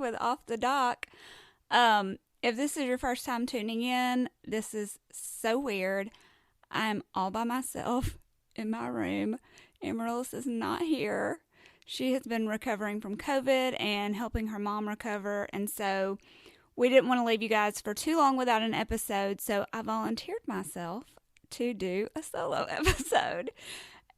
with Off the Dock. If this is your first time tuning in, this is so weird. I'm all by myself in my room. Amaryllis is not here. She has been recovering from COVID and helping her mom recover, and so we didn't want to leave you guys for too long without an episode, so I volunteered myself to do a solo episode.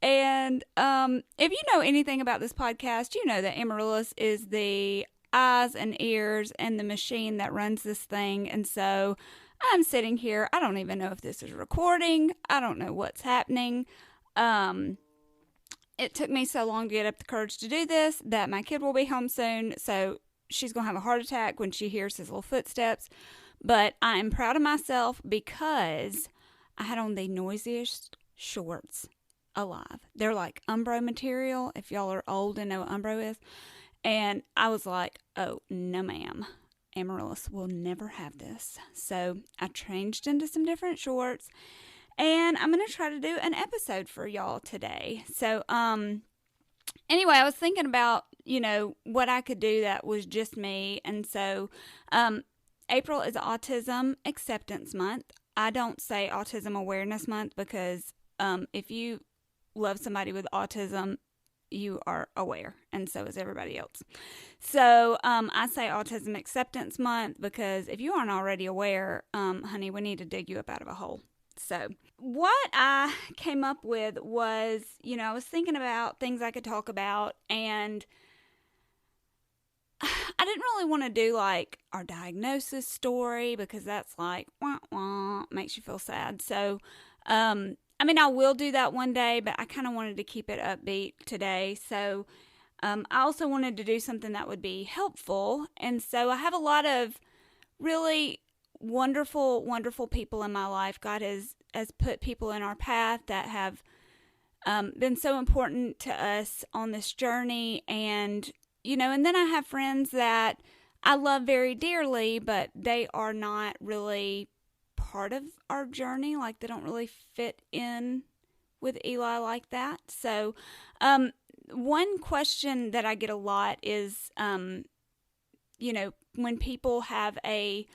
And if you know anything about this podcast, you know that Amaryllis is the eyes and ears and the machine that runs this thing. And so I'm sitting here. I don't even know if this is recording. I don't know what's happening. It took me so long to get up the courage to do this that my kid will be home soon. So she's going to have a heart attack when she hears his little footsteps. But I am proud of myself because I had on the noisiest shorts alive. They're like Umbro material, if y'all are old and know what Umbro is. And I was like, oh, no ma'am. Amaryllis will never have this. So I changed into some different shorts. And I'm going to try to do an episode for y'all today. So, anyway, I was thinking about, what I could do that was just me. And so, April is Autism Acceptance Month. I don't say Autism Awareness Month because if you love somebody with autism, you are aware, and so is everybody else. So I say Autism Acceptance Month because if you aren't already aware, honey, we need to dig you up out of a hole. So what I came up with was, I was thinking about things I could talk about, and I didn't really want to do like our diagnosis story because that's like, wah, wah, makes you feel sad. So, I will do that one day, but I kind of wanted to keep it upbeat today. So, I also wanted to do something that would be helpful. And so I have a lot of really wonderful, wonderful people in my life. God has put people in our path that have been so important to us on this journey. And, and then I have friends that I love very dearly, but they are not really part of our journey. Like, they don't really fit in with Eli like that. So, one question that I get a lot is, when people have a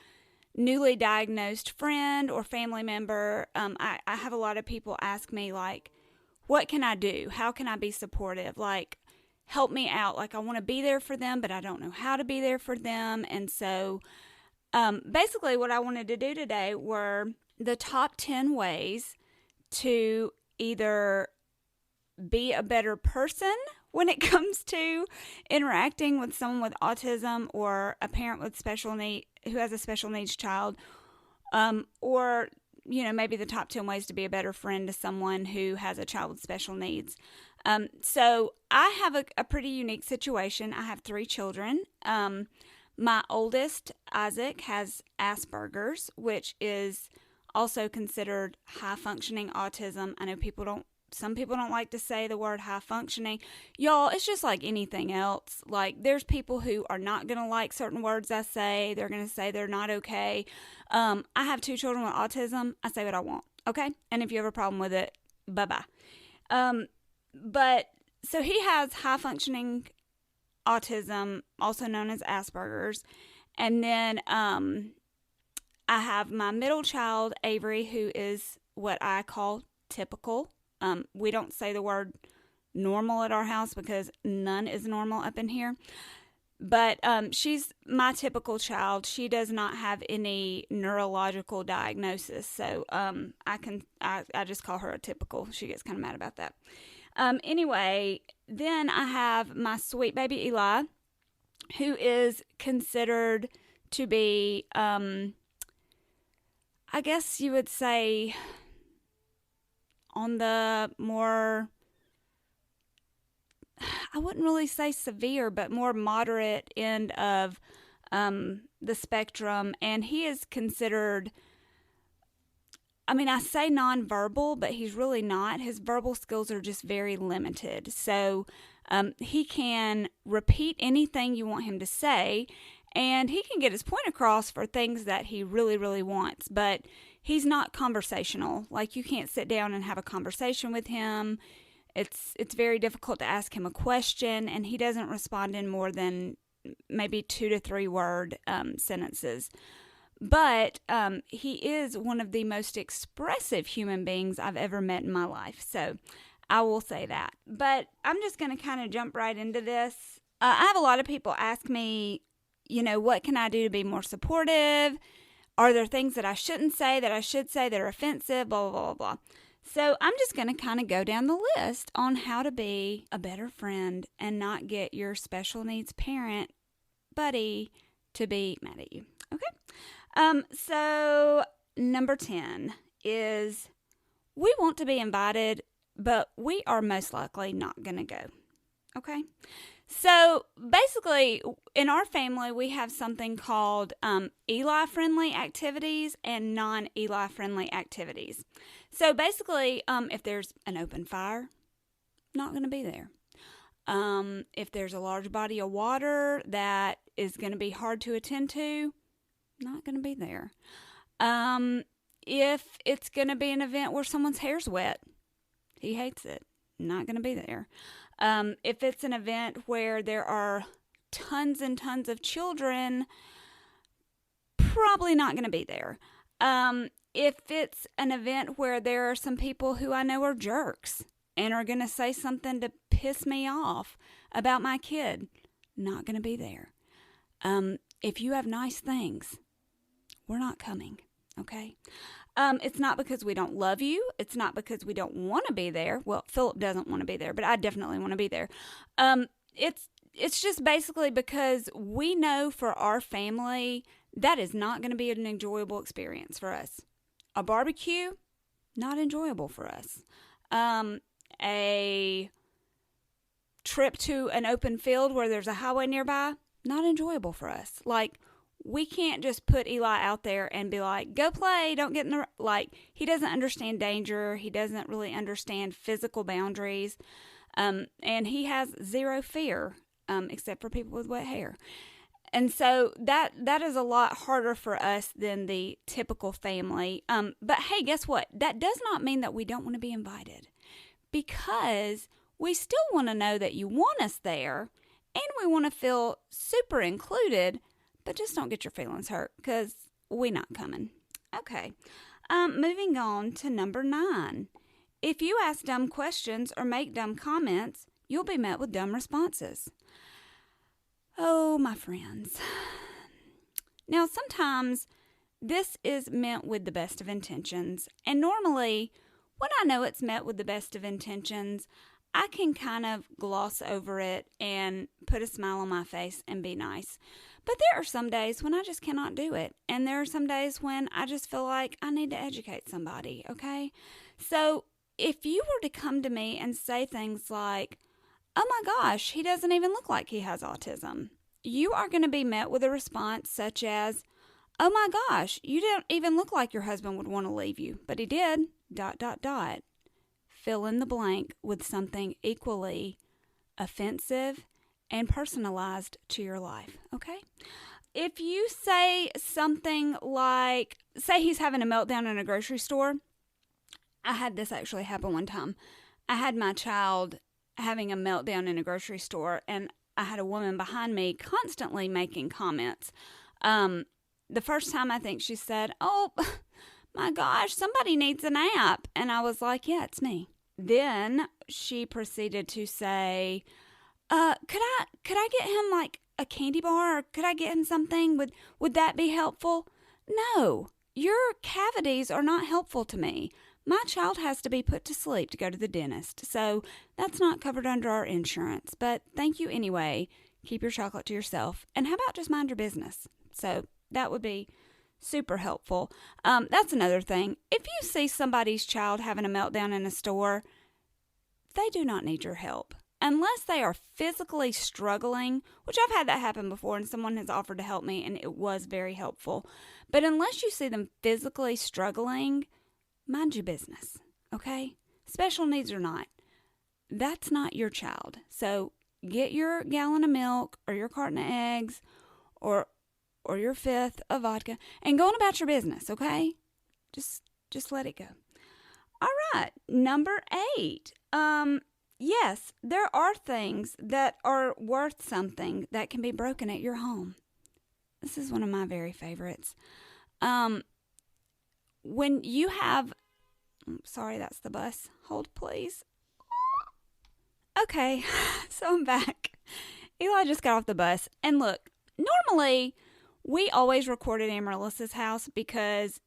newly diagnosed friend or family member, I have a lot of people ask me, like, what can I do? How can I be supportive? Like, help me out. Like, I want to be there for them, but I don't know how to be there for them. And so, basically what I wanted to do today were the top 10 ways to either be a better person when it comes to interacting with someone with autism or a parent with special need who has a special needs child, or maybe the top 10 ways to be a better friend to someone who has a child with special needs. So I have a pretty unique situation. I have 3 children. My oldest, Isaac, has Asperger's, which is also considered high-functioning autism. I know some people don't like to say the word high-functioning. Y'all, it's just like anything else. Like, there's people who are not going to like certain words I say. They're going to say they're not okay. I have 2 children with autism. I say what I want, okay? And if you have a problem with it, bye-bye. But, so he has high-functioning autism, also known as Asperger's. And then I have my middle child, Avery, who is what I call typical. We don't say the word normal at our house because none is normal up in here. But she's my typical child. She does not have any neurological diagnosis. So I just call her a typical. She gets kind of mad about that. Anyway, then I have my sweet baby Eli, who is considered to be, I guess you would say, on the more, I wouldn't really say severe, but more moderate end of the spectrum. And he is considered, I say nonverbal, but he's really not. His verbal skills are just very limited. So he can repeat anything you want him to say, and he can get his point across for things that he really, really wants. But he's not conversational. Like, you can't sit down and have a conversation with him. It's very difficult to ask him a question, and he doesn't respond in more than maybe 2 to 3 word sentences. But he is one of the most expressive human beings I've ever met in my life. So I will say that. But I'm just going to kind of jump right into this. I have a lot of people ask me, what can I do to be more supportive? Are there things that I shouldn't say, that I should say, that are offensive, blah, blah, blah, blah. So I'm just going to kind of go down the list on how to be a better friend and not get your special needs parent buddy to be mad at you. Okay? So number 10 is we want to be invited, but we are most likely not going to go. Okay? So basically, in our family, we have something called Eli-friendly activities and non-Eli-friendly activities. So basically, if there's an open fire, not going to be there. If there's a large body of water that is going to be hard to attend to, not going to be there. If it's going to be an event where someone's hair's wet, he hates it, not going to be there. If it's an event where there are tons and tons of children, probably not going to be there. If it's an event where there are some people who I know are jerks and are going to say something to piss me off about my kid, not going to be there. If you have nice things, we're not coming, okay? It's not because we don't love you. It's not because we don't want to be there. Well, Philip doesn't want to be there, but I definitely want to be there. It's just basically because we know for our family that is not going to be an enjoyable experience for us. A barbecue, not enjoyable for us. A trip to an open field where there's a highway nearby, not enjoyable for us. Like, we can't just put Eli out there and be like, go play, don't get in the... he doesn't understand danger. He doesn't really understand physical boundaries. And he has zero fear, except for people with wet hair. And so that is a lot harder for us than the typical family. But hey, guess what? That does not mean that we don't want to be invited. Because we still want to know that you want us there, and we want to feel super included, but just don't get your feelings hurt, because we not coming. Okay. Moving on to number 9. If you ask dumb questions or make dumb comments, you'll be met with dumb responses. Oh, my friends. Now, sometimes this is meant with the best of intentions, and normally, when I know it's met with the best of intentions, I can kind of gloss over it and put a smile on my face and be nice. But there are some days when I just cannot do it. And there are some days when I just feel like I need to educate somebody, okay? So if you were to come to me and say things like, oh my gosh, he doesn't even look like he has autism, you are going to be met with a response such as, oh my gosh, you don't even look like your husband would want to leave you, but he did, ... Fill in the blank with something equally offensive and personalized to your life, okay? If you say something like, say he's having a meltdown in a grocery store. I had this actually happen one time. I had my child having a meltdown in a grocery store, and I had a woman behind me constantly making comments. The first time I think she said, oh, my gosh, somebody needs a nap. And I was like, yeah, it's me. Then she proceeded to say, could I get him like a candy bar? Or could I get him something? Would that be helpful? No, your cavities are not helpful to me. My child has to be put to sleep to go to the dentist. So that's not covered under our insurance. But thank you anyway. Keep your chocolate to yourself. And how about just mind your business? So that would be super helpful. That's another thing. If you see somebody's child having a meltdown in a store, they do not need your help. Unless they are physically struggling, which I've had that happen before, and someone has offered to help me, and it was very helpful. But unless you see them physically struggling, mind your business, okay? Special needs or not. That's not your child. So get your gallon of milk or your carton of eggs or your fifth of vodka and go on about your business, okay? Just let it go. All right, number 8. yes, there are things that are worth something that can be broken at your home. This is one of my very favorites. Um, when you have, sorry, that's the bus. Hold, please. Okay, so I'm back. Eli just got off the bus. And look, normally we always record at Amaryllis's house because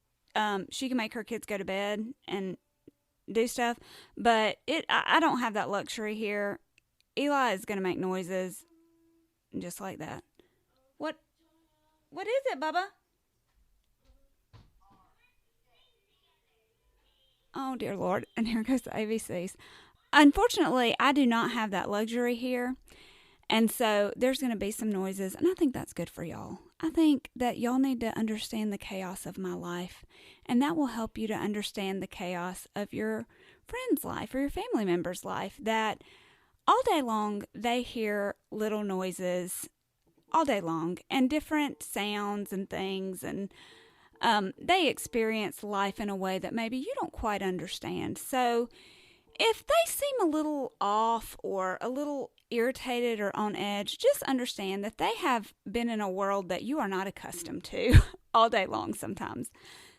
she can make her kids go to bed and do stuff. But I don't have that luxury here. Eli is going to make noises just like that. What is it, Bubba? Oh, dear Lord. And here goes the ABCs. Unfortunately, I do not have that luxury here. And so there's going to be some noises, and I think that's good for y'all. I think that y'all need to understand the chaos of my life, and that will help you to understand the chaos of your friend's life or your family member's life, that all day long they hear little noises all day long and different sounds and things, and they experience life in a way that maybe you don't quite understand. So if they seem a little off or a little irritated or on edge, just understand that they have been in a world that you are not accustomed to all day long sometimes.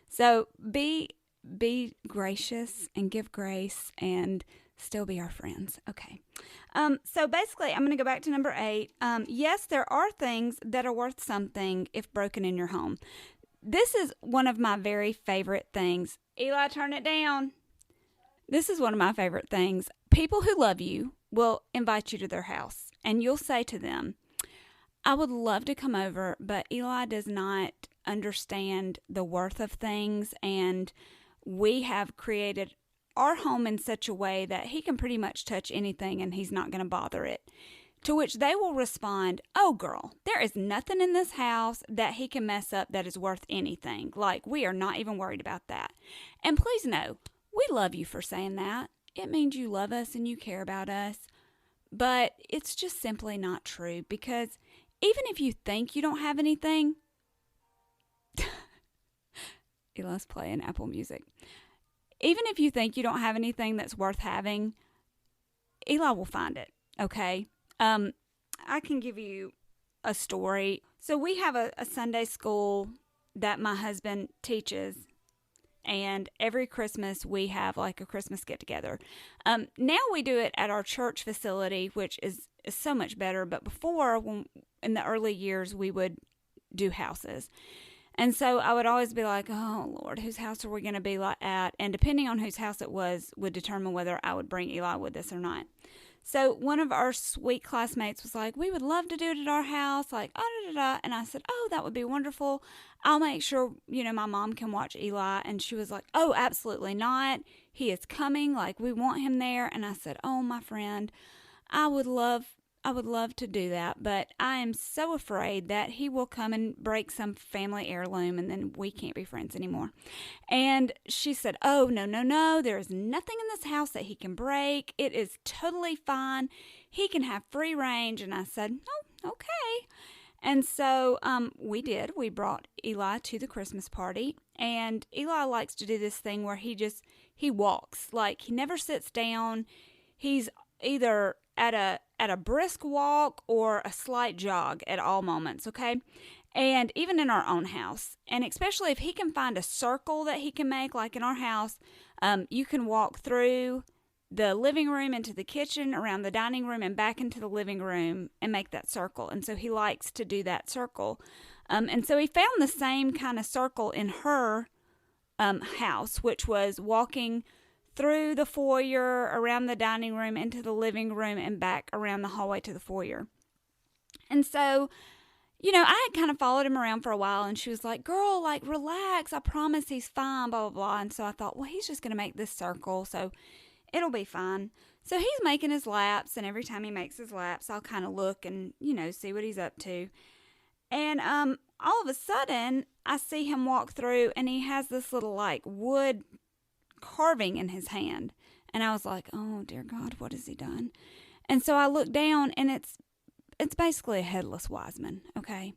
So be gracious and give grace and still be our friends. Okay. So basically, I'm going to go back to number 8. Yes, there are things that are worth something if broken in your home. This is one of my very favorite things. Eli, turn it down. This is one of my favorite things. People who love you will invite you to their house, and you'll say to them, I would love to come over, but Eli does not understand the worth of things, and we have created our home in such a way that he can pretty much touch anything and he's not going to bother it. To which they will respond, oh girl, there is nothing in this house that he can mess up that is worth anything. Like, we are not even worried about that. And please know, we love you for saying that. It means you love us and you care about us. But it's just simply not true, because even if you think you don't have anything, Eli's playing Apple Music. Even if you think you don't have anything that's worth having, Eli will find it, okay? I can give you a story. So we have a Sunday school that my husband teaches, and every Christmas we have like a Christmas get-together. Now we do it at our church facility, which is so much better, but before, in the early years, we would do houses. And so I would always be like, oh, Lord, whose house are we going to be at? And depending on whose house it was would determine whether I would bring Eli with us or not. So one of our sweet classmates was like, we would love to do it at our house, like, And I said, oh, that would be wonderful. I'll make sure, my mom can watch Eli. And she was like, oh, absolutely not. He is coming. Like, we want him there. And I said, oh, my friend, I would love to do that, but I am so afraid that he will come and break some family heirloom and then we can't be friends anymore. And she said, oh, no, there is nothing in this house that he can break. It is totally fine. He can have free range. And I said, oh, okay. And so we did. We brought Eli to the Christmas party, and Eli likes to do this thing where he walks. Like, he never sits down. He's either at a brisk walk or a slight jog at all moments, okay? And even in our own house, and especially if he can find a circle that he can make, like in our house, you can walk through the living room into the kitchen, around the dining room, and back into the living room and make that circle. And so he likes to do that circle. And so he found the same kind of circle in her house, which was walking through the foyer, around the dining room, into the living room, and back around the hallway to the foyer. And so, I had kind of followed him around for a while, and she was like, girl, like, relax, I promise he's fine, blah, blah, blah. And so I thought, well, he's just going to make this circle, so it'll be fine. So he's making his laps, and every time he makes his laps, I'll kind of look and, see what he's up to. And all of a sudden, I see him walk through, and he has this little, like, wood carving in his hand. And I was like, oh, dear God, what has he done? And so I looked down, and it's basically a headless wise man, okay?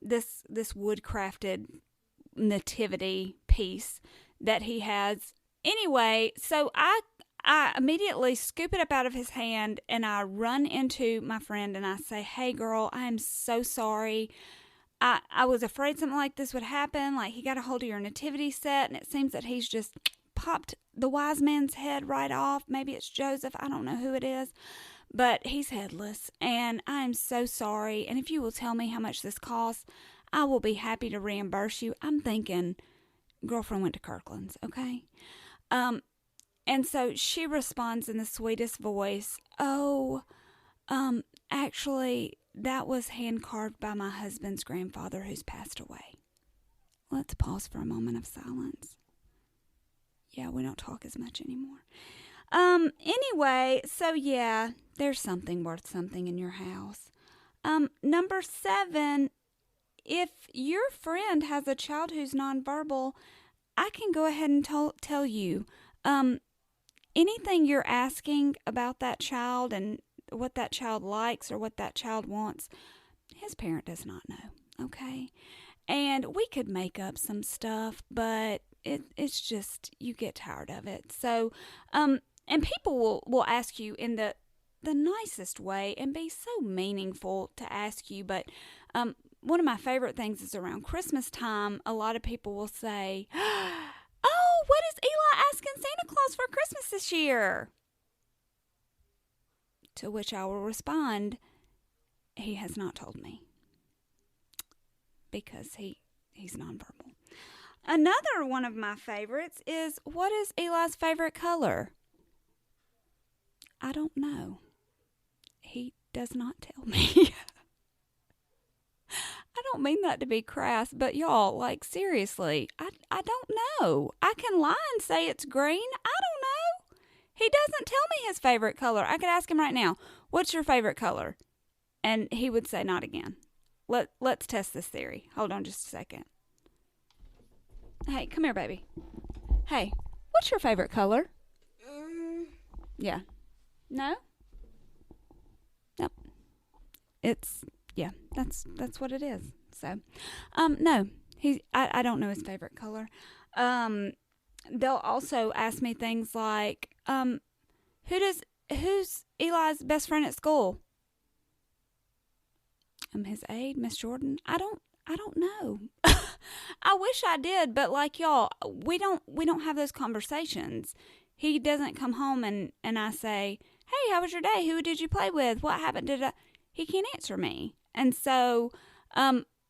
This wood-crafted nativity piece that he has. Anyway, so I I immediately scoop it up out of his hand and I run into my friend and I say, "Hey girl, I am so sorry. I was afraid something like this would happen. Like, he got a hold of your nativity set and it seems that he's just popped the wise man's head right off. Maybe it's Joseph. I don't know who it is, but he's headless and I am so sorry. And if you will tell me how much this costs, I will be happy to reimburse you." I'm thinking, girlfriend went to Kirkland's, okay? And so she responds in the sweetest voice, "Oh, actually, that was hand carved by my husband's grandfather who's passed away." Let's pause for a moment of silence. Yeah, we don't talk as much anymore. Anyway, so yeah, there's something worth something in your house. Number 7, if your friend has a child who's nonverbal, I can go ahead and tell you, anything you're asking about that child and what that child likes or what that child wants, his parent does not know, okay? And we could make up some stuff, but it's just, you get tired of it. So, and people will ask you in the nicest way and be so meaningful to ask you, but one of my favorite things is around Christmas time, a lot of people will say, "Oh, what is Eli asking Santa Claus for Christmas this year?" To which I will respond, "He has not told me," because he's nonverbal. Another one of my favorites is, "What is Eli's favorite color?" I don't know. He does not tell me. I don't mean that to be crass, but y'all, like, seriously, I don't know. I can lie and say it's green. I don't know. He doesn't tell me his favorite color. I could ask him right now, "What's your favorite color?" And he would say, "Not again." Let's test this theory. Hold on just a second. Hey, come here, baby. Hey, what's your favorite color? Yeah. No? Nope. That's what it is. So, no, I don't know his favorite color. They'll also ask me things like, who's Eli's best friend at school? His aide, Miss Jordan. I don't know. I wish I did, but like y'all, we don't have those conversations. He doesn't come home and I say, "Hey, how was your day? Who did you play with? What happened?" He can't answer me. And so,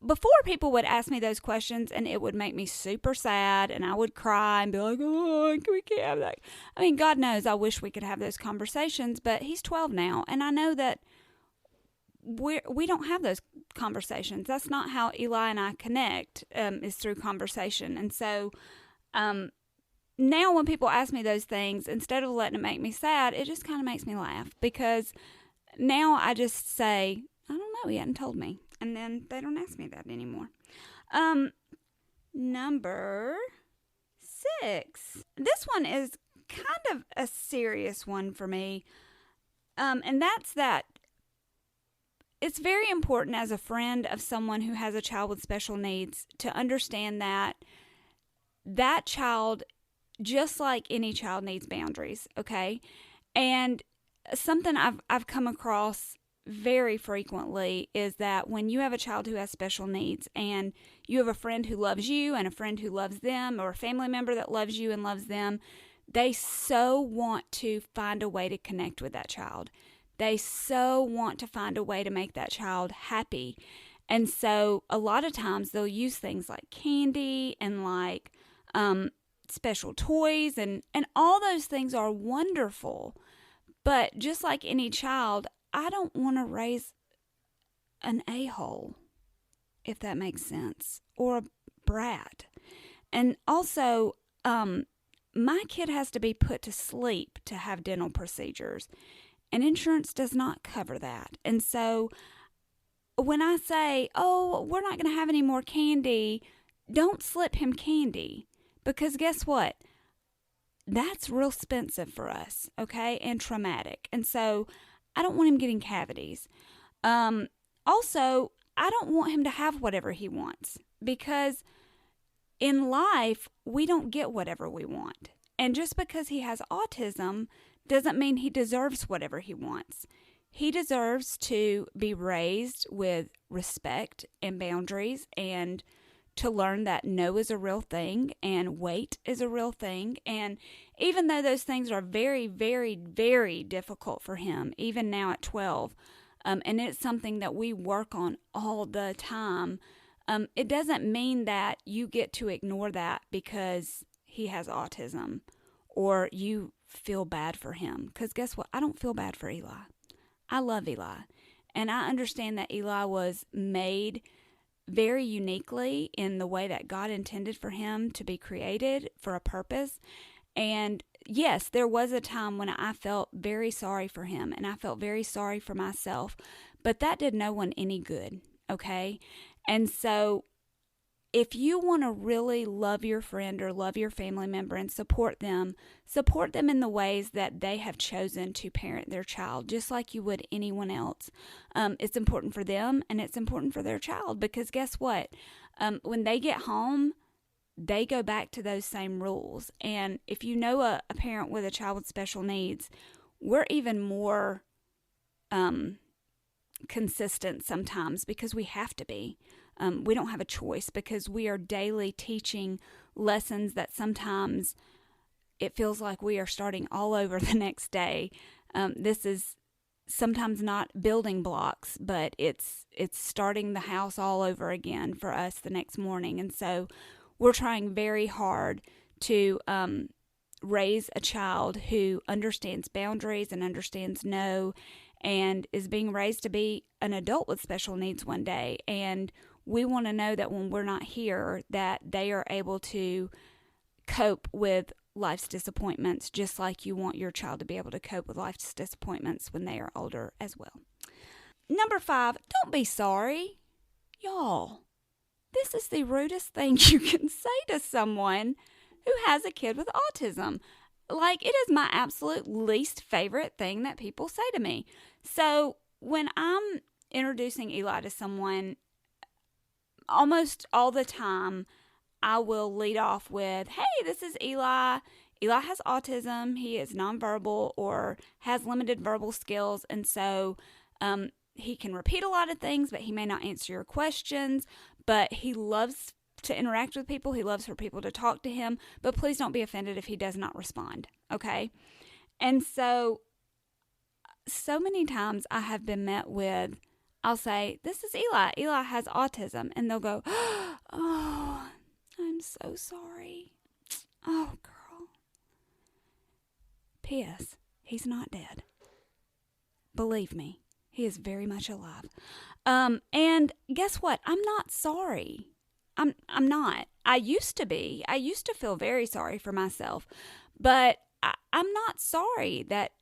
before people would ask me those questions and it would make me super sad and I would cry and be like, "Oh, we can't have that." I mean, God knows I wish we could have those conversations, but he's 12 now and I know that we don't have those conversations. That's not how Eli and I connect, is through conversation. And so, now when people ask me those things, instead of letting it make me sad, it just kind of makes me laugh because now I just say, "I don't know, he hadn't told me." And then they don't ask me that anymore. Number 6. This one is kind of a serious one for me. And that's that it's very important as a friend of someone who has a child with special needs to understand that that child, just like any child, needs boundaries, okay? And something I've come across very frequently is that when you have a child who has special needs and you have a friend who loves you and a friend who loves them or a family member that loves you and loves them, they so want to find a way to connect with that child. They so want to find a way to make that child happy. And so a lot of times they'll use things like candy and like special toys and all those things are wonderful. But just like any child, I don't want to raise an a-hole, if that makes sense, or a brat. And also, my kid has to be put to sleep to have dental procedures. And insurance does not cover that. And so when I say, "Oh, we're not going to have any more candy," don't slip him candy. Because guess what? That's real expensive for us, okay? And traumatic. And so I don't want him getting cavities. Also, I don't want him to have whatever he wants. Because in life, we don't get whatever we want. And just because he has autism doesn't mean he deserves whatever he wants. He deserves to be raised with respect and boundaries, and to learn that no is a real thing and wait is a real thing. And even though those things are very, very, very difficult for him, even now at 12, and it's something that we work on all the time, it doesn't mean that you get to ignore that because he has autism or you feel bad for him. Because guess what? I don't feel bad for Eli. I love Eli. And I understand that Eli was made very uniquely in the way that God intended for him to be created for a purpose. And yes, there was a time when I felt very sorry for him and I felt very sorry for myself, but that did no one any good, okay? And so if you want to really love your friend or love your family member and support them in the ways that they have chosen to parent their child, just like you would anyone else. It's important for them and it's important for their child, because guess what? When they get home, they go back to those same rules. And if you know a parent with a child with special needs, we're even more consistent sometimes because we have to be. We don't have a choice because we are daily teaching lessons that sometimes it feels like we are starting all over the next day. This is sometimes not building blocks, but it's starting the house all over again for us the next morning. And so we're trying very hard to raise a child who understands boundaries and understands no, and is being raised to be an adult with special needs one day. And we want to know that when we're not here, that they are able to cope with life's disappointments, just like you want your child to be able to cope with life's disappointments when they are older as well. Number 5, don't be sorry. Y'all, this is the rudest thing you can say to someone who has a kid with autism. Like, it is my absolute least favorite thing that people say to me. So when I'm introducing Eli to someone, almost all the time, I will lead off with, hey, this is Eli. Eli has autism. He is nonverbal or has limited verbal skills. And so he can repeat a lot of things, but he may not answer your questions. But he loves to interact with people. He loves for people to talk to him. But please don't be offended if he does not respond. Okay? And so many times I have been met with, I'll say, this is Eli. Eli has autism. And they'll go, oh, I'm so sorry. Oh, girl. P.S. He's not dead. Believe me, he is very much alive. And guess what? I'm not sorry. I'm not. I used to be. I used to feel very sorry for myself. But I'm not sorry that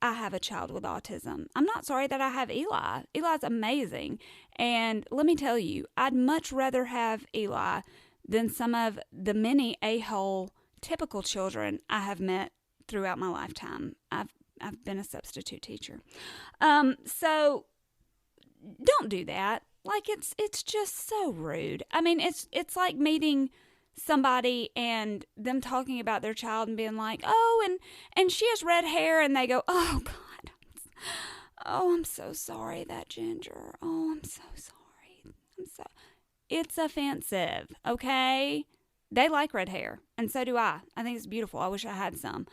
I have a child with autism. I'm not sorry that I have Eli. Eli's amazing. And let me tell you, I'd much rather have Eli than some of the many a-hole typical children I have met throughout my lifetime. I've been a substitute teacher. So don't do that. Like, it's just so rude. I mean, it's like meeting somebody and them talking about their child and being like, oh, and she has red hair, and they go, oh, God, I'm so sorry, that Ginger. Oh, I'm so sorry. It's offensive, okay? They like red hair, and so do I. I think it's beautiful. I wish I had some.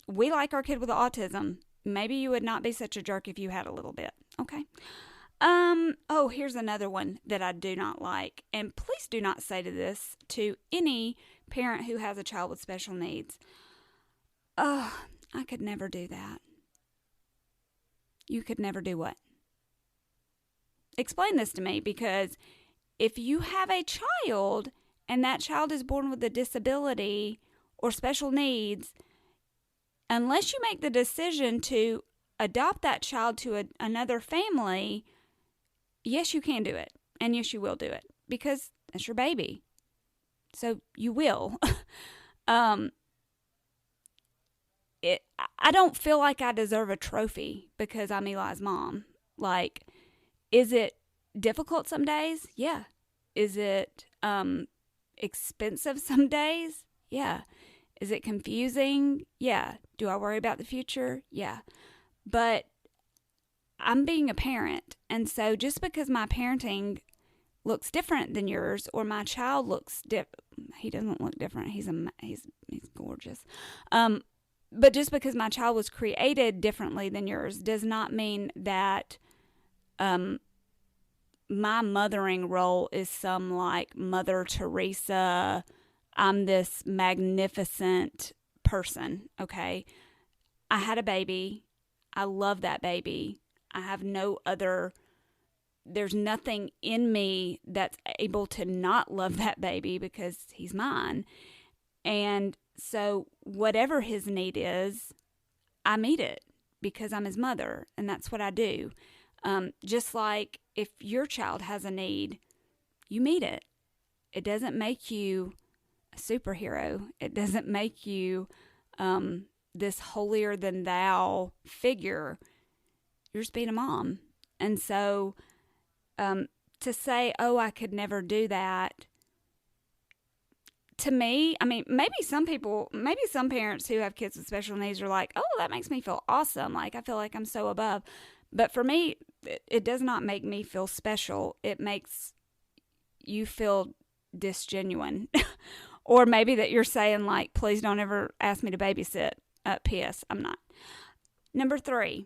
We like our kid with autism. Maybe you would not be such a jerk if you had a little bit, okay? Here's another one that I do not like. And please do not say this to any parent who has a child with special needs. I could never do that. You could never do what? Explain this to me, because if you have a child and that child is born with a disability or special needs, unless you make the decision to adopt that child to another family, yes, you can do it. And yes, you will do it, because that's your baby. So you will. I don't feel like I deserve a trophy because I'm Eli's mom. Like, is it difficult some days? Yeah. Is it expensive some days? Yeah. Is it confusing? Yeah. Do I worry about the future? Yeah. But I'm being a parent, and so just because my parenting looks different than yours, or my child looks he doesn't look different. He's gorgeous. But just because my child was created differently than yours does not mean that my mothering role is some like Mother Teresa. I'm this magnificent person. Okay, I had a baby. I love that baby. I have there's nothing in me that's able to not love that baby because he's mine. And so whatever his need is, I meet it because I'm his mother, and that's what I do. Just like if your child has a need, you meet it. It doesn't make you a superhero. It doesn't make you this holier than thou figure. You're just being a mom. And so to say, oh, I could never do that, to me, I mean, maybe some parents who have kids with special needs are like, oh, that makes me feel awesome. Like, I feel like I'm so above. But for me, it does not make me feel special. It makes you feel disgenuine. Or maybe that you're saying, like, please don't ever ask me to babysit. P.S. I'm not. Number 3,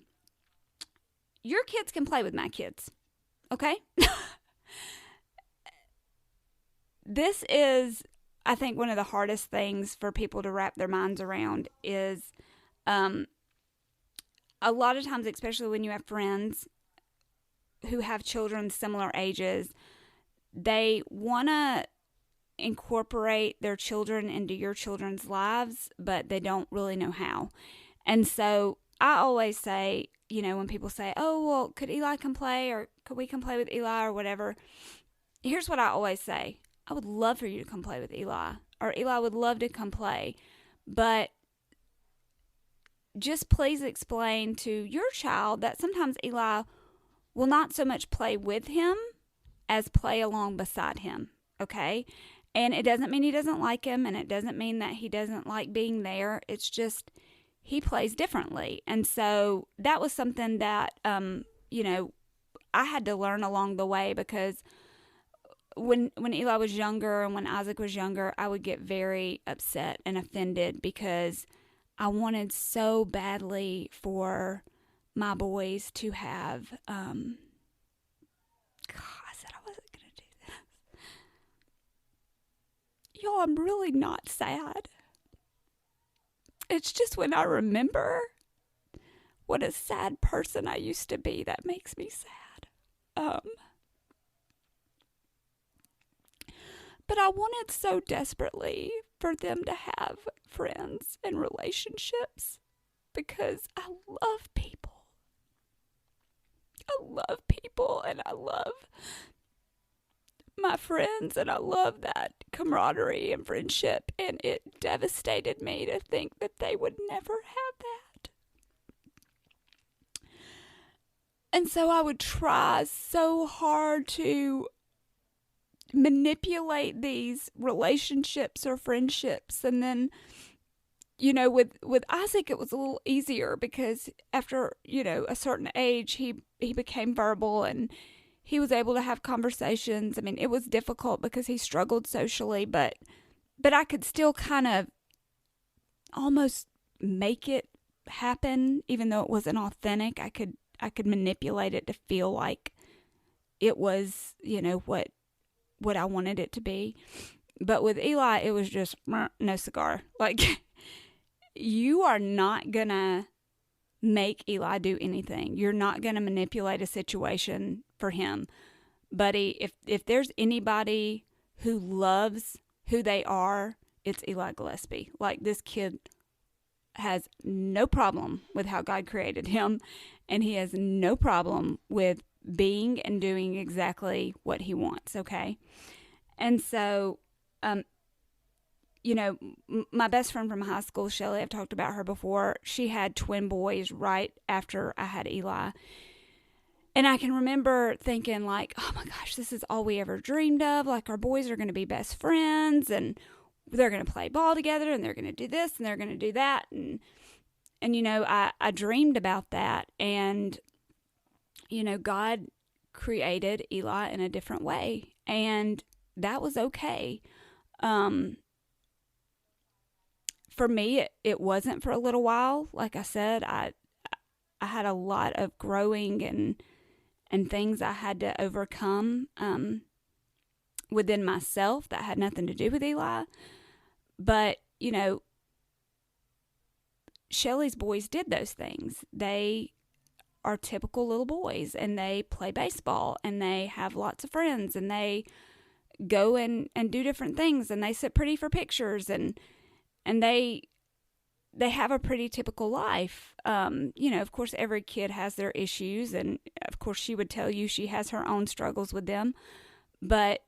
your kids can play with my kids. Okay? This is, I think, one of the hardest things for people to wrap their minds around is a lot of times, especially when you have friends who have children similar ages, they want to incorporate their children into your children's lives, but they don't really know how. And so I always say, when people say, oh, well, could Eli come play, or could we come play with Eli, or whatever, here's what I always say. I would love for you to come play with Eli, or Eli would love to come play, but just please explain to your child that sometimes Eli will not so much play with him as play along beside him, okay? And it doesn't mean he doesn't like him, and it doesn't mean that he doesn't like being there. It's just he plays differently. And so that was something that, I had to learn along the way, because when Eli was younger and when Isaac was younger, I would get very upset and offended because I wanted so badly for my boys to have, I said I wasn't going to do this. Y'all, I'm really not sad. It's just when I remember what a sad person I used to be that makes me sad. But I wanted so desperately for them to have friends and relationships because I love people. I love people, and I love my friends, and I love that camaraderie and friendship, and it devastated me to think that they would never have that. And so I would try so hard to manipulate these relationships or friendships. And then, with Isaac, it was a little easier because after, a certain age, he became verbal and he was able to have conversations. I mean, it was difficult because he struggled socially, but I could still kind of almost make it happen, even though it wasn't authentic. I could manipulate it to feel like it was, what I wanted it to be. But with Eli, it was just no cigar. Like, you are not gonna make Eli do anything. You're not gonna manipulate a situation for him. Buddy, if there's anybody who loves who they are, it's Eli Gillespie. Like, this kid has no problem with how God created him, and he has no problem with being and doing exactly what he wants, okay? And so, my best friend from high school, Shelly, I've talked about her before, she had twin boys right after I had Eli. And I can remember thinking, like, oh my gosh, this is all we ever dreamed of. Like, our boys are going to be best friends, and they're going to play ball together, and they're going to do this, and they're going to do that. And I dreamed about that. And, God created Eli in a different way. And that was okay. For me, it wasn't for a little while. Like I said, I had a lot of growing and things I had to overcome within myself that had nothing to do with Eli. But, Shelley's boys did those things. They are typical little boys, and they play baseball, and they have lots of friends, and they go and do different things, and they sit pretty for pictures, and they have a pretty typical life. Of course, every kid has their issues, and of course she would tell you she has her own struggles with them, but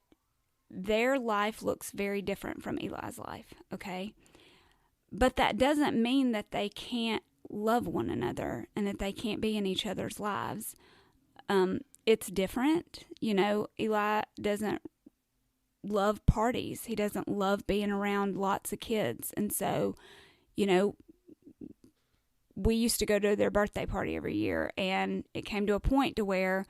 their life looks very different from Eli's life, okay? But that doesn't mean that they can't love one another and that they can't be in each other's lives. It's different. Eli doesn't love parties. He doesn't love being around lots of kids. And so, we used to go to their birthday party every year, and it came to a point to where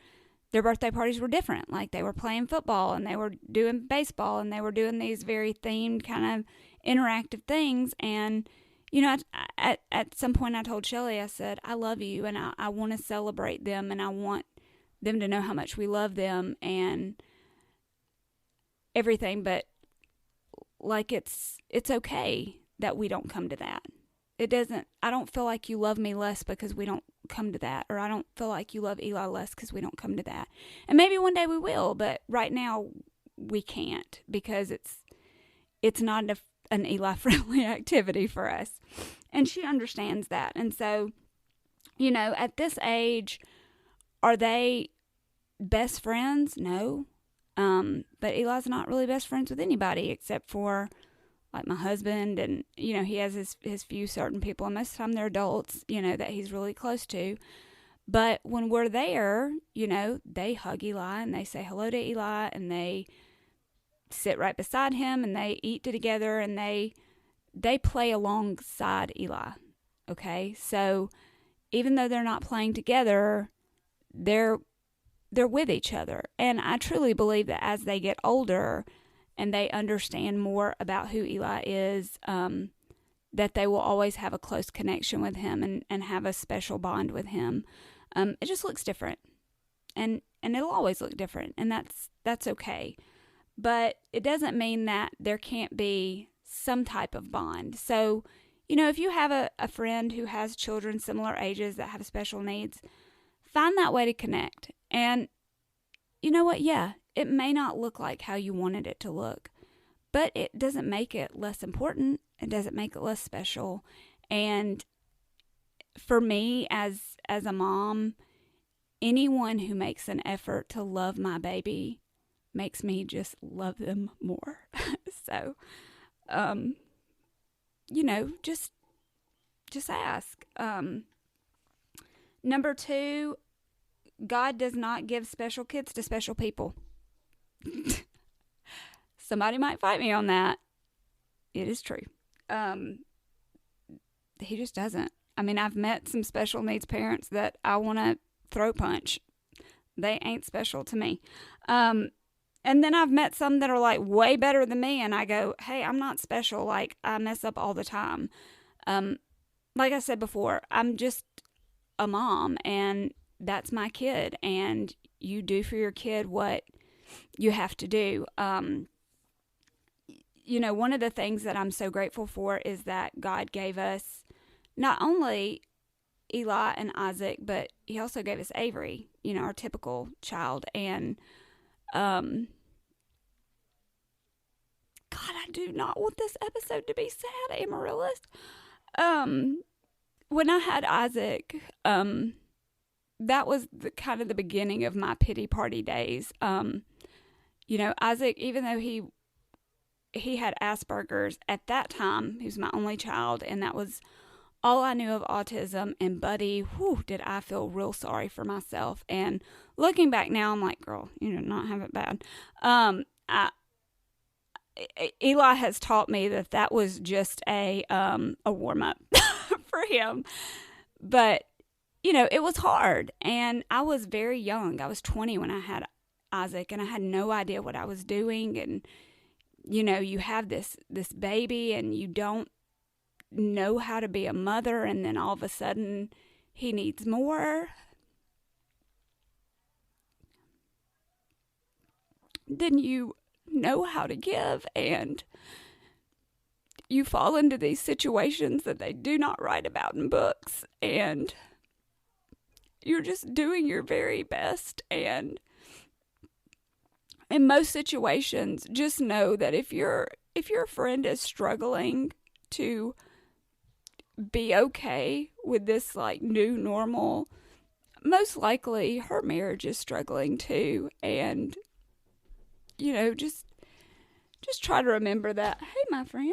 their birthday parties were different. Like, they were playing football, and they were doing baseball, and they were doing these very themed kind of interactive things. And, at some point I told Shelley, I said, I love you, and I want to celebrate them, and I want them to know how much we love them and everything. But, like, it's okay that we don't come to that. I don't feel like you love me less because we don't come to that, or I don't feel like you love Eli less because we don't come to that. And maybe one day we will, but right now we can't, because it's not an Eli-friendly activity for us. And she understands that. And so, at this age, are they best friends? No. But Eli's not really best friends with anybody except for, like, my husband, and, he has his few certain people, and most of the time they're adults, that he's really close to. But when we're there, they hug Eli, and they say hello to Eli, and they sit right beside him, and they eat together, and they play alongside Eli, okay? So even though they're not playing together, they're with each other. And I truly believe that as they get older and they understand more about who Eli is, that they will always have a close connection with him and have a special bond with him. It just looks different, and it'll always look different, and that's okay. But it doesn't mean that there can't be some type of bond. So, if you have a friend who has children similar ages that have special needs, find that way to connect. And you know what? Yeah, it may not look like how you wanted it to look, but it doesn't make it less important. It doesn't make it less special. And for me, as a mom, anyone who makes an effort to love my baby makes me just love them more. So, just ask. Number 2, God does not give special kids to special people. Somebody might fight me on that. It is true. He just doesn't. I mean, I've met some special needs parents that I want to throat punch. They ain't special to me. And then I've met some that are like way better than me, and I go, hey, I'm not special. Like, I mess up all the time. Like I said before, I'm just a mom, and that's my kid, and you do for your kid what you have to do. One of the things that I'm so grateful for is that God gave us not only Eli and Isaac, but he also gave us Avery, our typical child. And God, I do not want this episode to be sad, Amaryllis. When I had Isaac, that was kind of the beginning of my pity party days. Isaac, even though he had Asperger's at that time, he was my only child, and that was all I knew of autism. And buddy, did I feel real sorry for myself. And looking back now, I'm like, girl, you did not have it bad. Eli has taught me that was just a warm up for him. But it was hard, and I was very young. I was 20 when I had Isaac, and I had no idea what I was doing. And you have this baby, and you don't know how to be a mother, and then all of a sudden he needs more than you know how to give, and you fall into these situations that they do not write about in books, and you're just doing your very best. And in most situations, just know that if your friend is struggling to be okay with this like new normal, most likely her marriage is struggling too. And just try to remember that. Hey, my friend.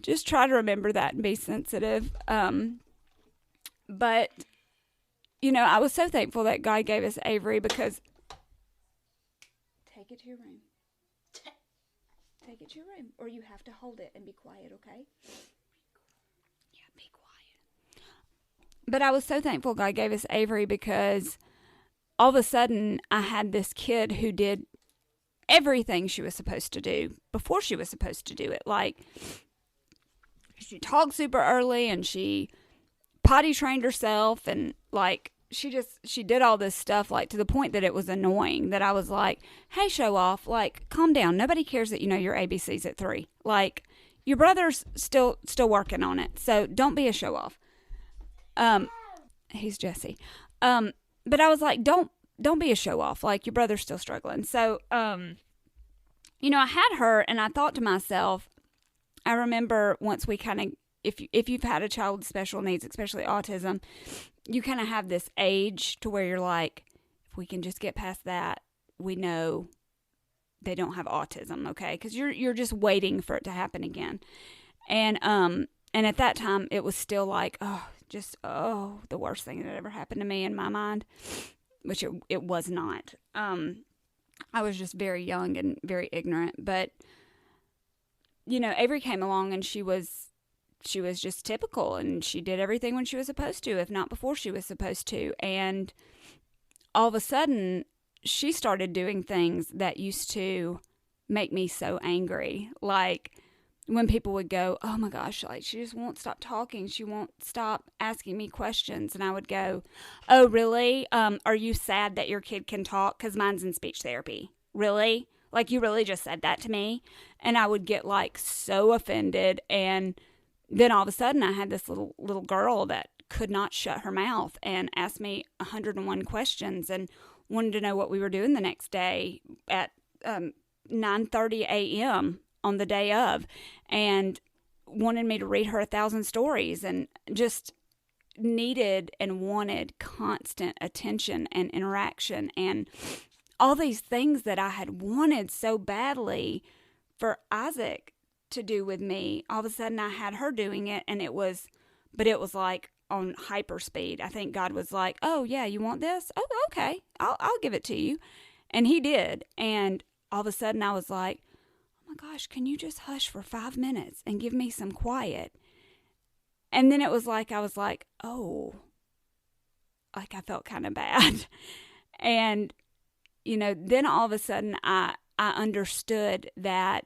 Just try to remember that and be sensitive. But I was so thankful that God gave us Avery, because take it to your room. Take it to your room, or you have to hold it and be quiet, okay? Yeah, be quiet. But I was so thankful God gave us Avery, because all of a sudden I had this kid who did everything she was supposed to do before she was supposed to do it. Like, she talked super early, and she potty trained herself, and like she did all this stuff, like to the point that it was annoying, that I was like, hey, show off, like, calm down. Nobody cares that you know your ABCs at 3. Like, your brother's still working on it, so don't be a show off. He's Jesse. But I was like, don't be a show off. Like, your brother's still struggling. So, I had her, and I thought to myself, I remember once we kind of, if you've had a child with special needs, especially autism, you kind of have this age to where you're like, if we can just get past that, we know they don't have autism, okay? Because you're just waiting for it to happen again. And at that time, it was still like, the worst thing that ever happened to me in my mind, which it was not. I was just very young and very ignorant, but Avery came along, and she was just typical, and she did everything when she was supposed to, if not before she was supposed to. And all of a sudden, she started doing things that used to make me so angry. Like, when people would go, oh my gosh, like, she just won't stop talking. She won't stop asking me questions. And I would go, oh, really? Are you sad that your kid can talk? Because mine's in speech therapy. Really? Like, you really just said that to me? And I would get like so offended. And then all of a sudden I had this little girl that could not shut her mouth and asked me 101 questions and wanted to know what we were doing the next day at 9:30 a.m. on the day of, and wanted me to read her 1,000 stories, and just needed and wanted constant attention and interaction, and all these things that I had wanted so badly for Isaac to do with me. All of a sudden I had her doing it, and it was like on hyper speed. I think God was like, oh yeah, you want this? Oh, okay, I'll give it to you. And he did. And all of a sudden I was like, oh my gosh, can you just hush for 5 minutes and give me some quiet? And then it was like, I was like, oh, like I felt kind of bad. And, then all of a sudden I understood that,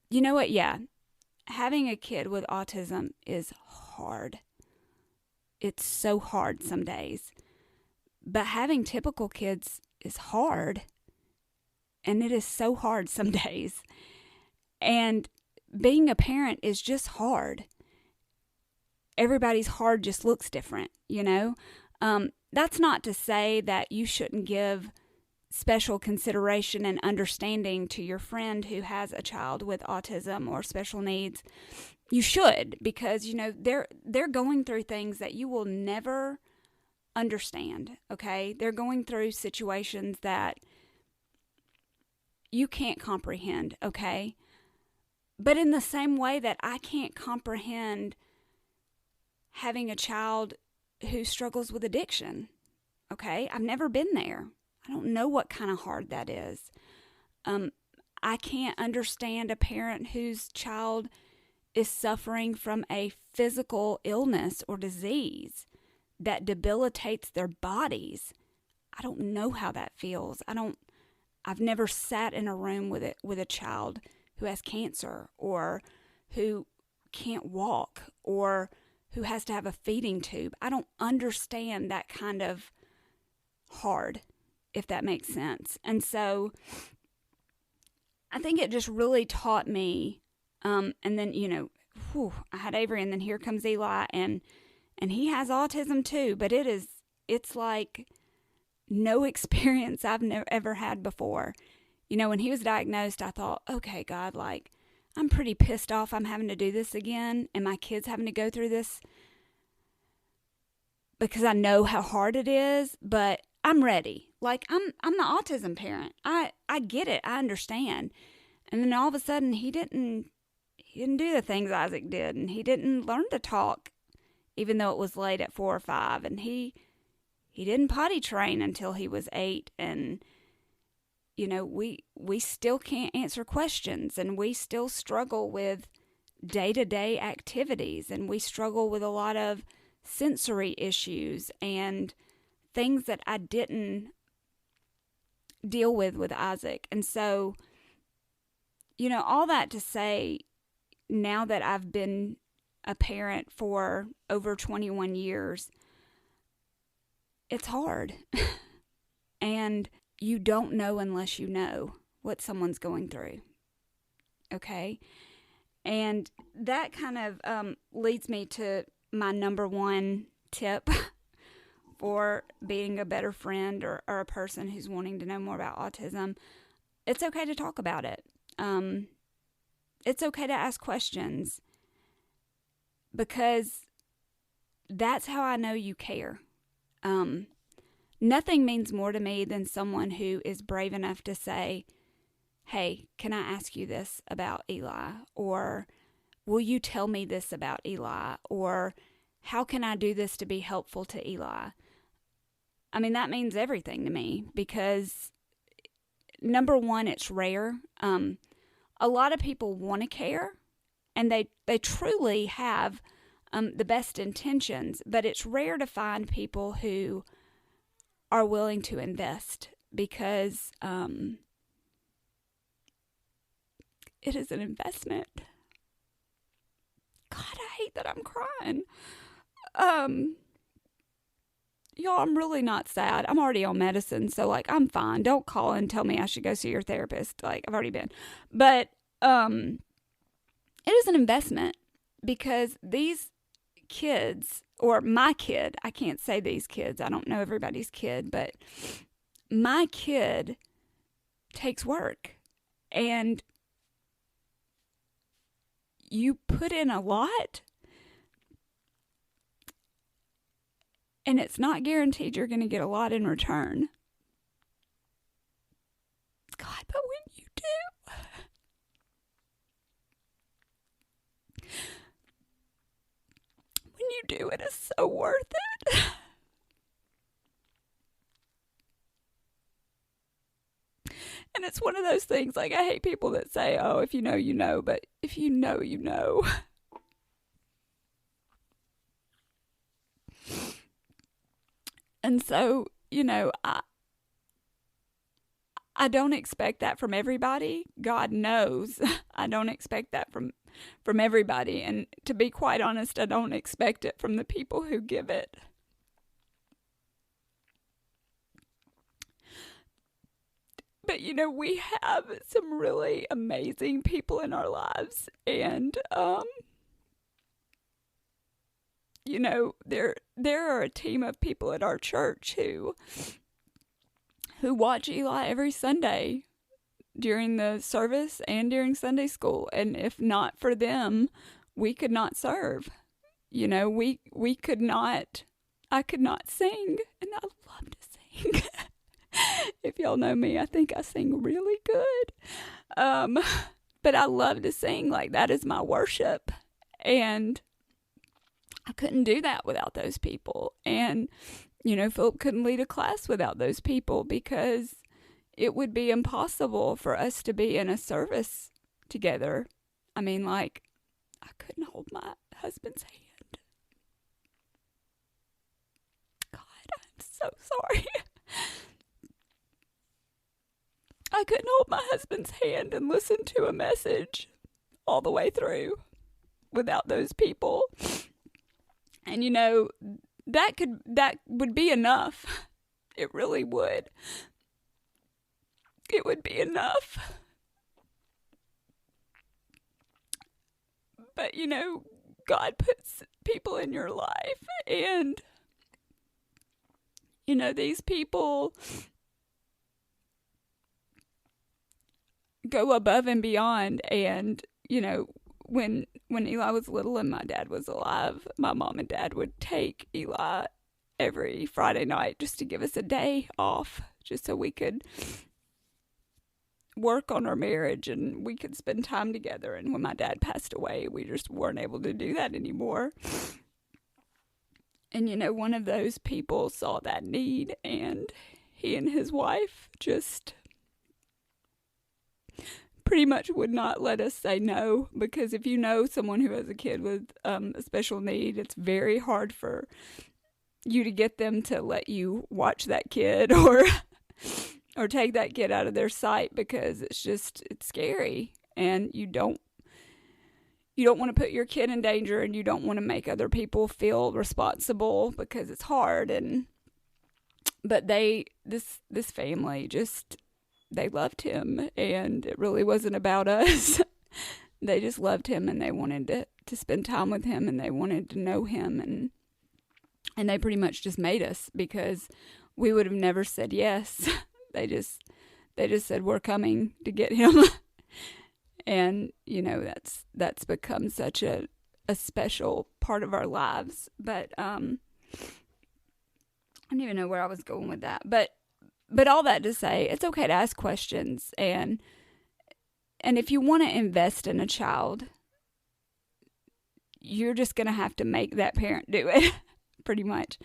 you know what? Yeah, having a kid with autism is hard. It's so hard some days. But having typical kids is hard. And it is so hard some days. And being a parent is just hard. Everybody's hard just looks different, That's not to say that you shouldn't give special consideration and understanding to your friend who has a child with autism or special needs. You should, because they're going through things that you will never understand. Okay, they're going through situations that you can't comprehend. Okay, but in the same way that I can't comprehend having a child who struggles with addiction. Okay, I've never been there. I don't know what kind of hard that is. I can't understand a parent whose child is suffering from a physical illness or disease that debilitates their bodies. I don't know how that feels. I've never sat in a room with a child who has cancer or who can't walk or who has to have a feeding tube. I don't understand that kind of hard, if that makes sense. And so I think it just really taught me, and then, I had Avery, and then here comes Eli, and he has autism too, but it's like no experience I've ever had before. When he was diagnosed, I thought, okay, God, like, I'm pretty pissed off I'm having to do this again, and my kids having to go through this because I know how hard it is, but I'm ready. Like, I'm the autism parent. I get it. I understand. And then all of a sudden, he didn't do the things Isaac did, and he didn't learn to talk, even though it was late at 4 or 5, and he didn't potty train until he was 8, and we still can't answer questions, and we still struggle with day-to-day activities, and we struggle with a lot of sensory issues and things that I didn't deal with Isaac. And so, all that to say, now that I've been a parent for over 21 years, it's hard. And you don't know unless you know what someone's going through. Okay? And that kind of leads me to my number one tip for being a better friend or a person who's wanting to know more about autism. It's okay to talk about it. It's okay to ask questions, because that's how I know you care. Nothing means more to me than someone who is brave enough to say, hey, can I ask you this about Eli? Or will you tell me this about Eli? Or how can I do this to be helpful to Eli? I mean, that means everything to me, because number one, it's rare. A lot of people want to care, and they truly have the best intentions, but it's rare to find people who are willing to invest, because it is an investment. God, I hate that I'm crying. Y'all, I'm really not sad. I'm already on medicine, so, like, I'm fine. Don't call and tell me I should go see your therapist. Like, I've already been. But it is an investment, because these kids, or my kid, I can't say these kids, I don't know everybody's kid, but my kid takes work, and you put in a lot, and it's not guaranteed you're going to get a lot in return. God, but when you do, it is so worth it. And it's one of those things, like, I hate people that say, oh, if you know, you know, but if you know, you know. And so, I don't expect that from everybody. God knows I don't expect that from everybody. And to be quite honest, I don't expect it from the people who give it. But, we have some really amazing people in our lives. And, there are a team of people at our church who watch Eli every Sunday during the service and during Sunday school. And if not for them, we could not serve. We could not, I could not sing, and I love to sing. If y'all know me, I think I sing really good. But I love to sing. Like, that is my worship. And I couldn't do that without those people. And, Philip couldn't lead a class without those people, because it would be impossible for us to be in a service together. I mean, like, I couldn't hold my husband's hand. God, I'm so sorry. I couldn't hold my husband's hand and listen to a message all the way through without those people. And that would be enough. It really would. It would be enough. But God puts people in your life, and these people go above and beyond. And when Eli was little and my dad was alive, my mom and dad would take Eli every Friday night just to give us a day off, just so we could work on our marriage and we could spend time together. And when my dad passed away, we just weren't able to do that anymore. And one of those people saw that need, and he and his wife just pretty much would not let us say no, because if you know someone who has a kid with a special need, it's very hard for you to get them to let you watch that kid or take that kid out of their sight, because it's scary, and you don't want to put your kid in danger, and you don't want to make other people feel responsible, because it's hard. But this family they loved him, and it really wasn't about us. They just loved him, and they wanted to spend time with him, and they wanted to know him, and they pretty much just made us, because we would have never said yes. They just said, we're coming to get him. And that's become such a special part of our lives. But I don't even know where I was going with that, but all that to say, it's okay to ask questions, and if you want to invest in a child, you're just going to have to make that parent do it, pretty much.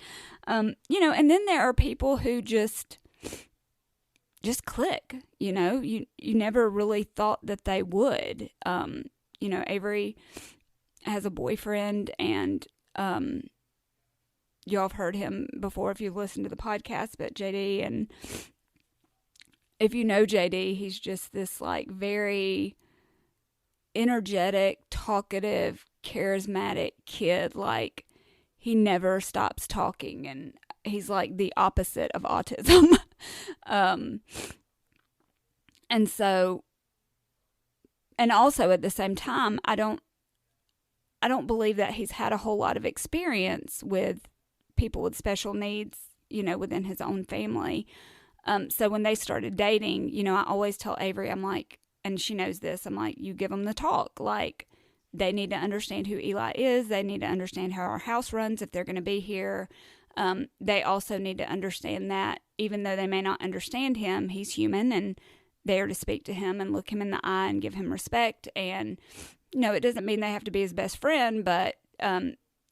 And then there are people who just click, you never really thought that they would. Avery has a boyfriend, and y'all have heard him before if you've listened to the podcast, but JD, and if you know JD, he's just this like very energetic, talkative, charismatic kid. Like, he never stops talking, and he's like the opposite of autism. And so, and also at the same time, I don't believe that he's had a whole lot of experience with people with special needs, within his own family. So when they started dating, I always tell Avery, I'm like, and she knows this, I'm like, you give them the talk. Like, they need to understand who Eli is. They need to understand how our house runs if they're going to be here. They also need to understand that even though they may not understand him, he's human, and they are to speak to him and look him in the eye and give him respect. And, it doesn't mean they have to be his best friend, but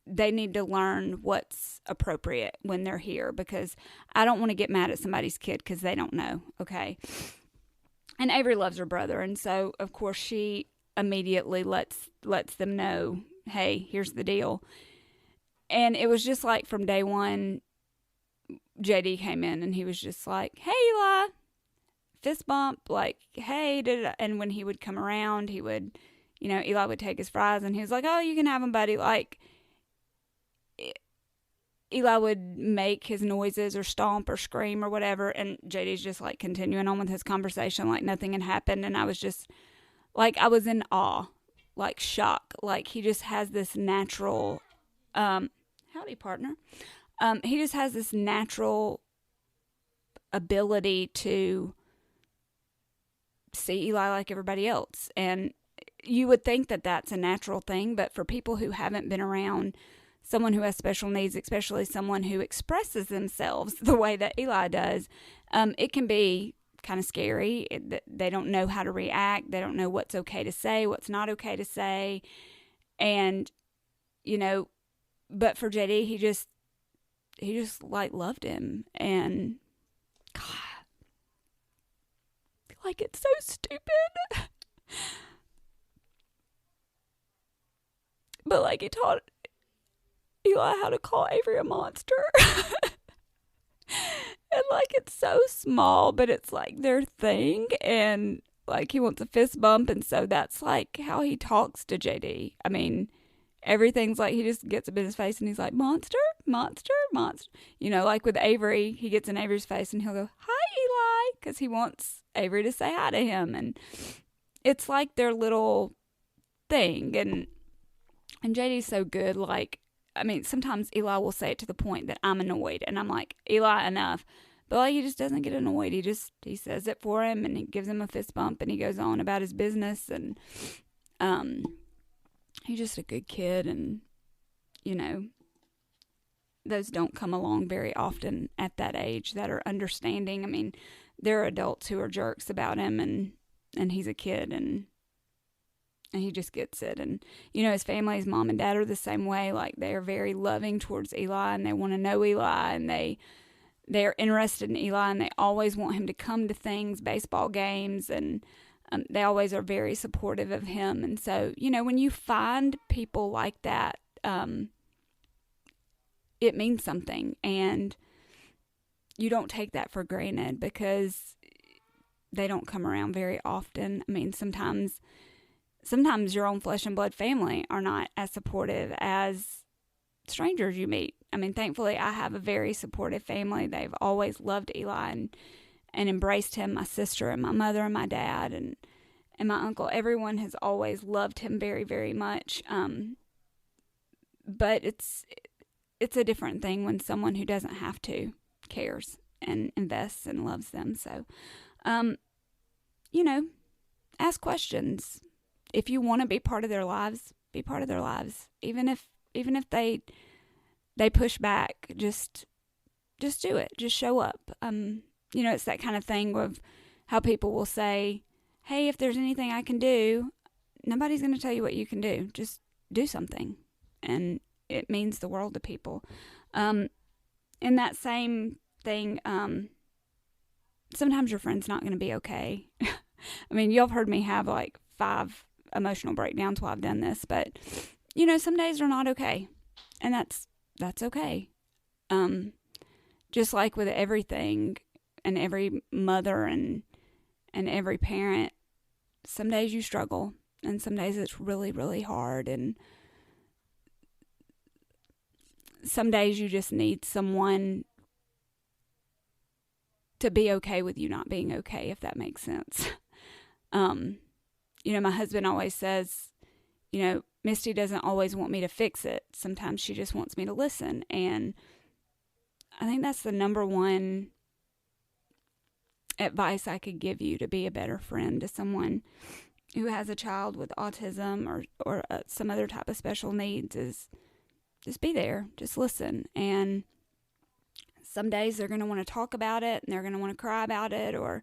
they need to learn what's appropriate when they're here, because I don't want to get mad at somebody's kid because they don't know, okay? And Avery loves her brother, and so, of course, she immediately lets them know, hey, here's the deal. And it was just like from day one, JD came in, and he was just like, hey, Eli, fist bump, like, hey, and when he would come around, he would, Eli would take his fries, and he was like, oh, you can have them, buddy. Like, Eli would make his noises or stomp or scream or whatever, and JD's just like continuing on with his conversation like nothing had happened. And I was just like, I was in awe, like shock. Like, he just has this natural, howdy partner. He just has this natural ability to see Eli like everybody else. And you would think that that's a natural thing, but for people who haven't been around someone who has special needs, especially someone who expresses themselves the way that Eli does, it can be kind of scary. They don't know how to react. They don't know what's okay to say, what's not okay to say. And, but for JD, he just like loved him. And God, like it's so stupid. But like he taught Eli how to call Avery a monster. And like it's so small, but it's like their thing, and like he wants a fist bump, and so that's like how he talks to JD. I mean, everything's like he just gets up in his face and he's like, monster, monster, monster. You know, like with Avery, he gets in Avery's face and he'll go, hi, Eli, because he wants Avery to say hi to him. And it's like their little thing. And JD's so good. Like, I mean, sometimes Eli will say it to the point that I'm annoyed. And I'm like, Eli, enough. But like, he just doesn't get annoyed. He says it for him, and he gives him a fist bump, and he goes on about his business. And he's just a good kid. And, you know, those don't come along very often at that age that are understanding. I mean, there are adults who are jerks about him, and he's a kid, and he just gets it. And, you know, his family, his mom and dad are the same way. Like, they are very loving towards Eli, and they want to know Eli, and they're interested in Eli, and they always want him to come to things, baseball games, and they always are very supportive of him. And so, you know, when you find people like that, it means something, and you don't take that for granted because they don't come around very often. I mean, sometimes your own flesh and blood family are not as supportive as strangers you meet. I mean, thankfully, I have a very supportive family. They've always loved Eli and embraced him. My sister and my mother and my dad and my uncle, everyone has always loved him very, very much. But it's a different thing when someone who doesn't have to cares and invests and loves them. So, you know, ask questions. If you want to be part of their lives, be part of their lives. Even if they push back, just do it. Just show up. You know, it's that kind of thing of how people will say, hey, if there's anything I can do, nobody's going to tell you what you can do. Just do something. And it means the world to people. In that same thing, sometimes your friend's not going to be okay. I mean, you've heard me have like 5 emotional breakdowns while I've done this, but you know, some days are not okay, and that's okay. Just like with everything, and every mother and every parent, some days you struggle, and some days it's really, really hard, and some days you just need someone to be okay with you not being okay, if that makes sense. You know, my husband always says, you know, Misty doesn't always want me to fix it. Sometimes she just wants me to listen. And I think that's the number one advice I could give you to be a better friend to someone who has a child with autism or some other type of special needs is just be there. Just listen. And some days they're going to want to talk about it, and they're going to want to cry about it, or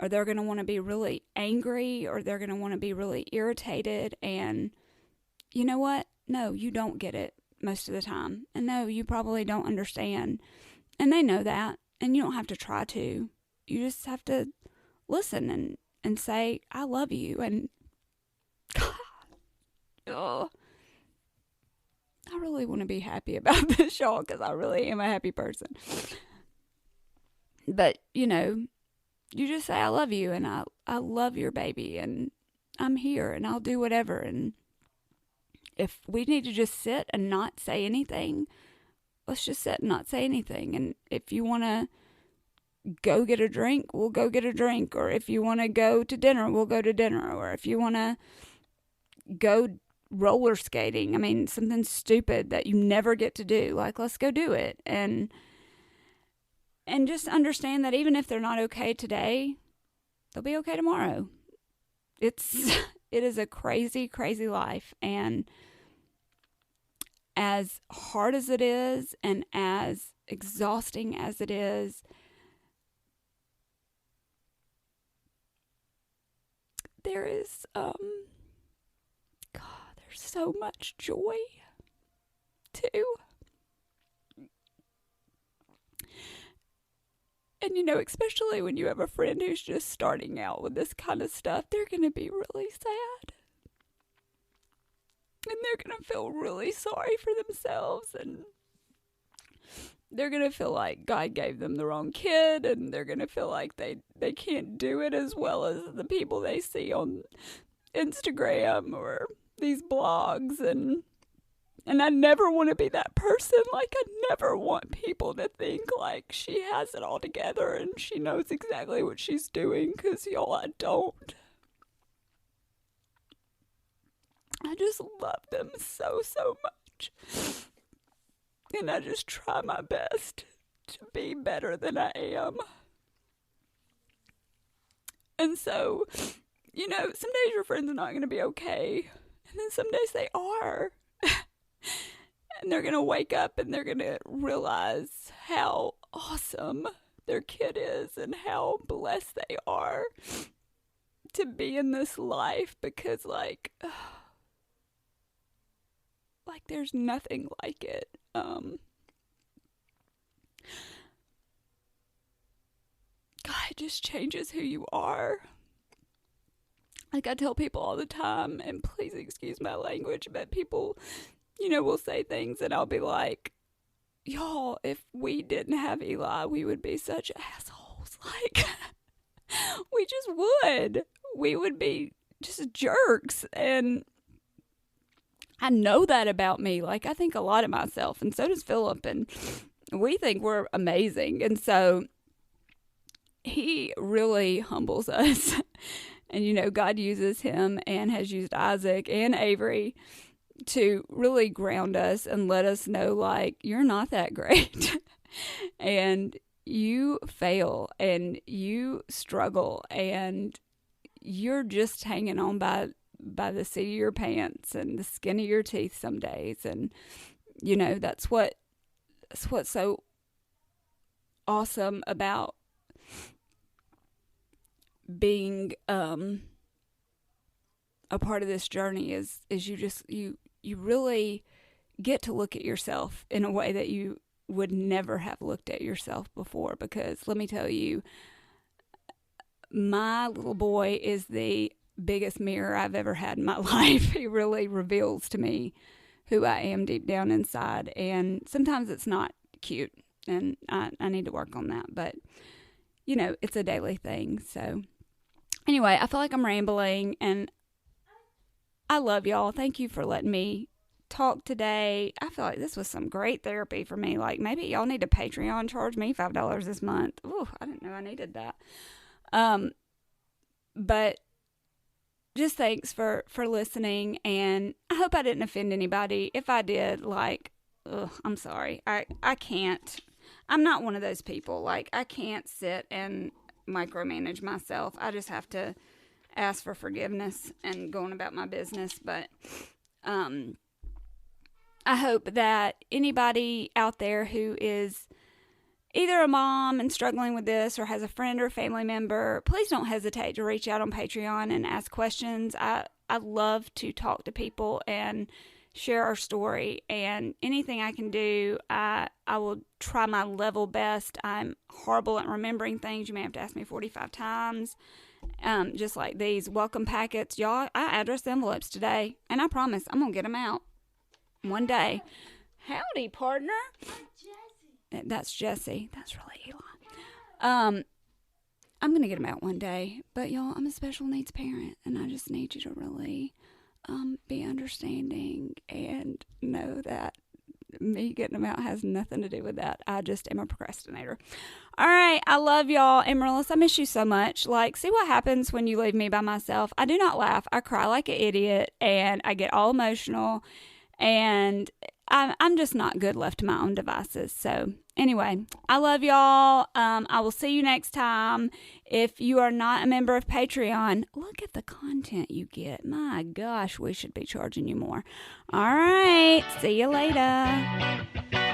they're going to want to be really angry, or they're going to want to be really irritated. And you know what? No, you don't get it most of the time. And no, you probably don't understand. And they know that. And you don't have to try to. You just have to listen and say, I love you. And oh, I really want to be happy about this, y'all, because I really am a happy person. But, you know, you just say, I love you, and I love your baby, and I'm here, and I'll do whatever. And if we need to just sit and not say anything, let's just sit and not say anything. And if you want to go get a drink, we'll go get a drink. Or if you want to go to dinner, we'll go to dinner. Or if you want to go roller skating, I mean, something stupid that you never get to do, like, let's go do it. And just understand that even if they're not okay today, they'll be okay tomorrow. It is a crazy, crazy life. And as hard as it is, and as exhausting as it is, there is, there's so much joy too. And, you know, especially when you have a friend who's just starting out with this kind of stuff, they're going to be really sad. And they're going to feel really sorry for themselves. And they're going to feel like God gave them the wrong kid. And they're going to feel like they can't do it as well as the people they see on Instagram or these blogs. And I never want to be that person. Like, I never want people to think like she has it all together and she knows exactly what she's doing, because, y'all, I don't. I just love them so, so much. And I just try my best to be better than I am. And so, you know, some days your friends are not going to be okay. And then some days they are. And they're going to wake up and they're going to realize how awesome their kid is and how blessed they are to be in this life, because, like there's nothing like it. God, it just changes who you are. Like, I tell people all the time, and please excuse my language, but people, you know, will say things and I'll be like, y'all, if we didn't have Eli, we would be such assholes. Like, we just would. We would be just jerks. And I know that about me. Like, I think a lot of myself, and so does Philip, and we think we're amazing. And so he really humbles us. And, you know, God uses him and has used Isaac and Avery to really ground us and let us know, like, you're not that great. And you fail and you struggle and you're just hanging on by the seat of your pants and the skin of your teeth some days. And, you know, that's what's so awesome about being a part of this journey is you really get to look at yourself in a way that you would never have looked at yourself before. Because let me tell you, my little boy is the biggest mirror I've ever had in my life. He really reveals to me who I am deep down inside. And sometimes it's not cute, and I need to work on that. But, you know, it's a daily thing. So anyway, I feel like I'm rambling, and I love y'all. Thank you for letting me talk today. I feel like this was some great therapy for me. Like, maybe y'all need to Patreon charge me $5 this month. Ooh, I didn't know I needed that. But just thanks for listening, and I hope I didn't offend anybody. If I did, like, I'm sorry. I can't. I'm not one of those people. Like, I can't sit and micromanage myself. I just have to ask for forgiveness and go on about my business. But I hope that anybody out there who is either a mom and struggling with this or has a friend or a family member, please don't hesitate to reach out on Patreon and ask questions. I love to talk to people and share our story, and anything I can do, I will try my level best. I'm horrible at remembering things. You may have to ask me 45 times. Just like these welcome packets. Y'all, I addressed the envelopes today, and I promise I'm going to get them out one day. Howdy, partner. That's Jesse. That's really Eli. I'm going to get them out one day. But, y'all, I'm a special needs parent, and I just need you to really be understanding and know that me getting them out has nothing to do with that. I just am a procrastinator. All right. I love y'all. Amaryllis, I miss you so much. Like, see what happens when you leave me by myself. I do not laugh. I cry like an idiot, and I get all emotional, and I'm just not good left to my own devices. So anyway, I love y'all. I will see you next time. If you are not a member of Patreon, look at the content you get. My gosh, we should be charging you more. All right. See you later.